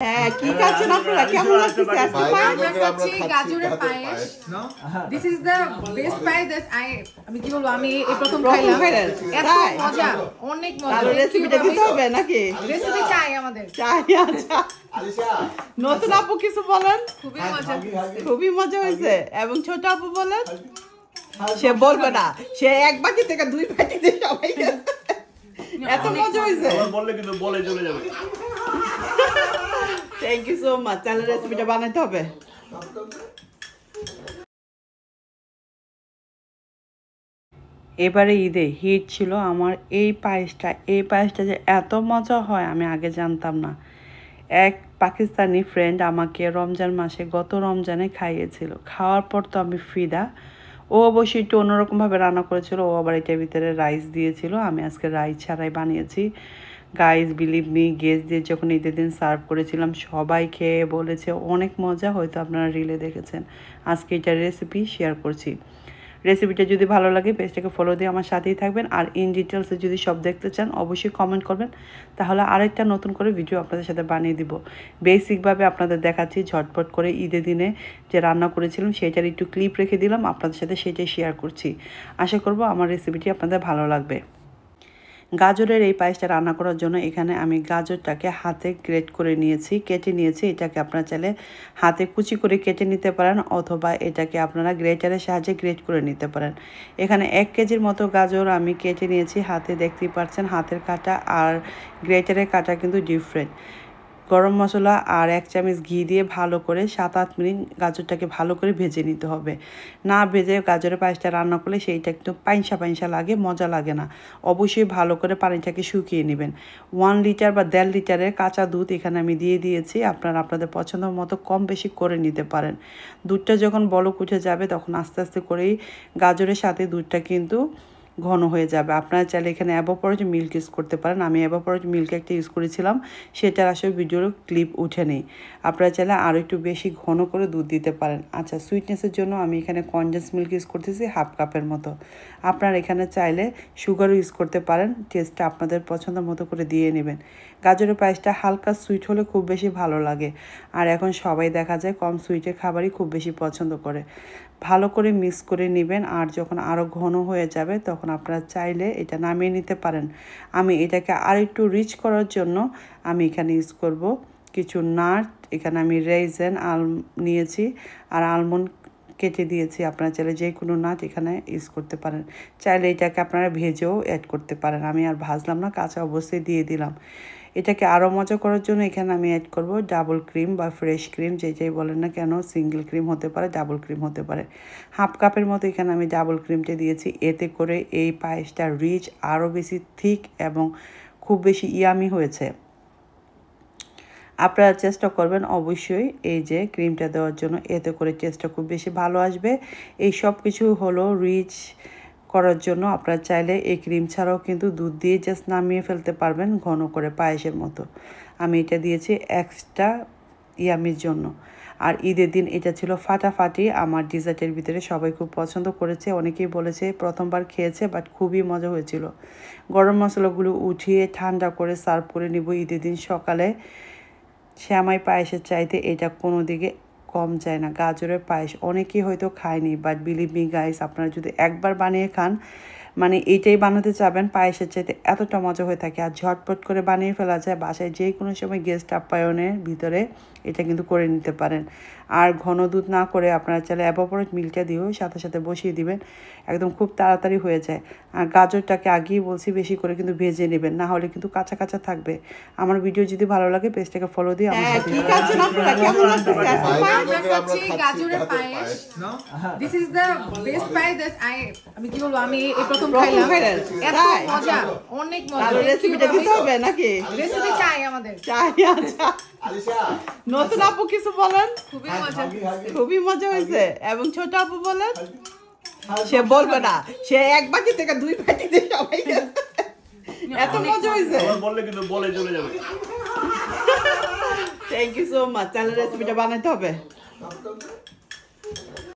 কি খাচ্ছেন আপনারা? কেমন লাগতেছে? গাজরের পায়েস। This is the best payesh that আমি কি বলবো, আমি এই প্রথম খাইলাম। এত মজা, অনেক মজা। রেসিপিটা দিতে হবে নাকি? রেসিপি চাই আমাদের। চাই, আচ্ছা। নতুন আপু কিছু বলেন। খুবই মজা হয়েছে। এবং ছোট আপু বলেন। সে বলবে না, সে এক বাটি থেকে দুই বাটিতে সবাই খেয়েছে। এত মজা হয়েছে। বললে কিন্তু বলে চলে যাবে। Thank you so much. তাহলে রেসিপিটা বানাইতে হবে। এবারে ঈদে হিট ছিল আমার এই পায়েসটা যে এত মজা হয় আমি আগে জানতাম না। এক পাকিস্তানি ফ্রেন্ড আমাকে রমজান মাসে গত রমজানে খাইয়েছিল। খাওয়ার পর তো আমি ফিদা। ও অবশ্যই একটু অন্যরকমভাবে রান্না করেছিল। ও আবার এটার ভিতরে রাইস দিয়েছিল। আমি আজকে রাইস ছাড়াই বানিয়েছি। গাইজ বিলিভ মি, গেস্টদের যখন ঈদের দিন সার্ভ করেছিলাম সবাই খেয়ে বলেছে অনেক মজা, হয়তো আপনারা রিলে দেখেছেন। আজকে এটার রেসিপি শেয়ার করছি। রেসিপিটা যদি ভালো লাগে পেজটাকে ফলো দিয়ে আমার সাথেই থাকবেন। আর ইন ডিটেলসে যদি সব দেখতে চান অবশ্যই কমেন্ট করবেন, তাহলে আরেকটা নতুন করে ভিডিও আপনাদের সাথে বানিয়ে দিব। বেসিকভাবে আপনাদের দেখাচ্ছি ঝটপট করে ঈদের দিনে যে রান্না করেছিলাম সেইটার একটু ক্লিপ রেখে দিলাম, আপনাদের সাথে সেটাই শেয়ার করছি। আশা করব আমার রেসিপিটি আপনাদের ভালো লাগবে। গাজরের এই পায়েসটা রান্না করার জন্য এখানে আমি গাজরটাকে হাতে কেটে নিয়েছি। এটাকে আপনারা চাইলে হাতে কুচি করে কেটে নিতে পারেন, অথবা এটাকে আপনারা গ্রেটারের সাহায্যে গ্রেট করে নিতে পারেন। এখানে 1 কেজির মতো গাজর আমি কেটে নিয়েছি। হাতে দেখতেই পাচ্ছেন হাতের কাটা আর গ্রেটারের কাটা কিন্তু ডিফারেন্ট। গরম মশলা আর 1 চামচ ঘি দিয়ে ভালো করে 7-8 মিনিট গাজরটাকে ভালো করে ভেজে নিতে হবে। না ভেজে গাজরের পায়েসটা রান্না করলে সেইটা একটু পাইনসা লাগে, মজা লাগে না। অবশ্যই ভালো করে পানিটাকে শুকিয়ে নেবেন। 1 লিটার বা 1.5 লিটারের কাঁচা দুধ এখানে আমি দিয়ে দিয়েছি। আপনারা আপনাদের পছন্দ মতো কম বেশি করে নিতে পারেন। দুধটা যখন বলক উঠে যাবে তখন আস্তে আস্তে করেই গাজরের সাথে দুধটা কিন্তু ঘন হয়ে যাবে। আপনারা চাইলে এখানে এভাপোরেটেড মিল্ক ইউজ করতে পারেন। আমি এভাপোরেটেড মিল্ক একটা ইউজ করেছিলাম, সেটার আসলে ভিডিওর ক্লিপ উঠে নেই। আপনারা চাইলে আরও একটু বেশি ঘন করে দুধ দিতে পারেন। আচ্ছা, সুইটনেসের জন্য আমি এখানে কনডেন্স মিল্ক ইউজ করতেছি 1/2 কাপের মতো। আপনারা এখানে চাইলে সুগারও ইউজ করতে পারেন, টেস্টটা আপনাদের পছন্দ মতো করে দিয়ে নেবেন। গাজরের পায়েসটা হালকা সুইট হলে খুব বেশি ভালো লাগে। আর এখন সবাই দেখা যায় কম সুইটের খাবারই খুব বেশি পছন্দ করে। ভালো করে মিক্স করে নেবেন। আর যখন আরও ঘন হয়ে যাবে তখন আপনারা চাইলে এটা নামিয়ে নিতে পারেন। আমি এটাকে আর একটু রিচ করার জন্য আমি এখানে ইউজ করব কিছু নাট। এখানে আমি রেইজিন নিয়েছি আর আলমন্ড কেটে দিয়েছি। আপনারা চাইলে যে কোনো নাট এখানে ইউজ করতে পারেন। চাইলে এটাকে আপনারা ভেজেও অ্যাড করতে পারেন। আমি আর ভাজলাম না, কাঁচা অবস্থায় দিয়ে দিলাম। এটাকে আরও মজা করার জন্য এখানে আমি অ্যাড করব ডাবল ক্রিম বা ফ্রেশ ক্রিম, যেটাই বলেন না কেন। সিঙ্গেল ক্রিম হতে পারে, ডাবল ক্রিম হতে পারে। 1/2 কাপের মতো এখানে আমি ডাবল ক্রিমটা দিয়েছি। এতে করে এই পায়েসটা রিচ আরও বেশি থিক এবং খুব বেশি ইয়ামি হয়েছে। আপনারা চেষ্টা করবেন অবশ্যই এই যে ক্রিমটা দেওয়ার জন্য, এতে করে টেস্টটা খুব বেশি ভালো আসবে। এই সব কিছু হলো রিচ করার জন্য। আপনারা চাইলে এই ক্রিম ছাড়াও কিন্তু দুধ দিয়ে জাস্ট নামিয়ে ফেলতে পারবেন ঘন করে পায়েসের মতো। আমি এটা দিয়েছি এক্সট্রা ইয়ামির জন্য। আর ঈদের দিন এটা ছিল ফাটাফাটি আমার ডিজার্টের ভিতরে। সবাই খুব পছন্দ করেছে, অনেকেই বলেছে প্রথমবার খেয়েছে, বাট খুবই মজা হয়েছিল। গরম মশলাগুলো উঠিয়ে ঠান্ডা করে সার্ভ করে নিব ঈদের দিন সকালে। শ্যামাই পায়েসের চাইতে এটা কোনো দিকে কম যায় না। গাজরের পায়েস অনেকেই হয়তো খায়নি, বাট বিলিভ মি গাইস, আপনারা যদি একবার বানিয়ে খান, মানে এইটাই বানাতে চাবেন, পায়েসের চাইতে এতটা মজা হয়ে থাকে। আর ঝটপট করে বানিয়ে ফেলা যায়। বাসায় যে কোনো সময় গেস্ট আপ্যায়নের ভিতরে এটা কিন্তু করে নিতে পারেন। আর ঘন দুধ না করে আপনারা চাইলে এভাপোরেটেড মিল্কটা দিয়েও সাথে সাথে বসিয়ে দিবেন, একদম খুব তাড়াতাড়ি হয়ে যায়। আর গাজরটাকে আগেই বলছি বেশি করে কিন্তু ভেজে নেবেন, না হলে কিন্তু কাঁচা কাঁচা থাকবে। আমার ভিডিও যদি ভালো লাগে পেজটাকে ফলো দিয়ে আমার সাথে গাজরের পায়েস। This is the best payesh that আমি কি বলবো, আমি এই প্রথম খাইলাম। এত মজা, অনেক মজা। রেসিপিটা দিতে হবে নাকি? রেসিপি চাই আমাদের। চাই, আচ্ছা। নতুন আপু কিছু বলেন। খুবই মজা হয়েছে। এবং ছোট আপু বলেন। সে বলবে না, সে এক বাটি থেকে দুই বাটিতে সবাই খেয়েছে। এত মজা হয়েছে। বললে কিন্তু বলে চলে যাবে। Thank you so much. তাহলে রেসিপিটা বানাইতে হবে।